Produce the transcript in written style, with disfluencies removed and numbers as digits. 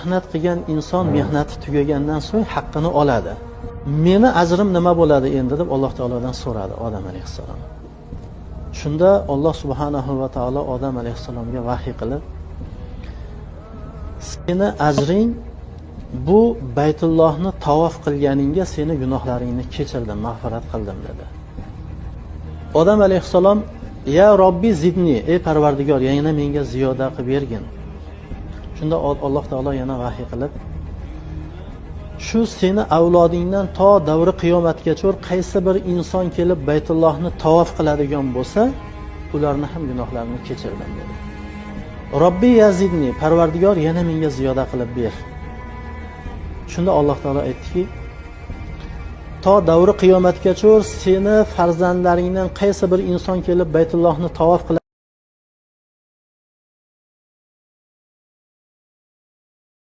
Mehnat qilgan inson mehnati tugagandan so'ng haqqini oladi. Meni ajrim nima bo'ladi endi deb Alloh taolodan so'radi Odam alayhissalom. Shunda Alloh subhanahu va taolo Odam alayhissalomga vahiy qilib, seni ajring bu Baytullohni tavof qilganingga seni gunohlaringni kechirdim, mag'firat qildim dedi. Odam alayhissalom, ya Robbi zidni, ey Parvardigor, yana menga ziyoda qilib bergin. Shunda Alloh taolo yana vahiy qilib, shu seni avlodingdan to davri qiyomatgacha qaysi bir inson kelib Baytullohni tavof qiladigan bo'lsa, ularni ham gunohlarini kechirdim dedi. Robbi yazidni, Parvardigor yana menga ziyoda qilib ber. Shunda Alloh taolo aytdiki, to davri qiyomatgacha seni farzandlaringdan qaysi bir inson kelib Baytullohni tavof qiladi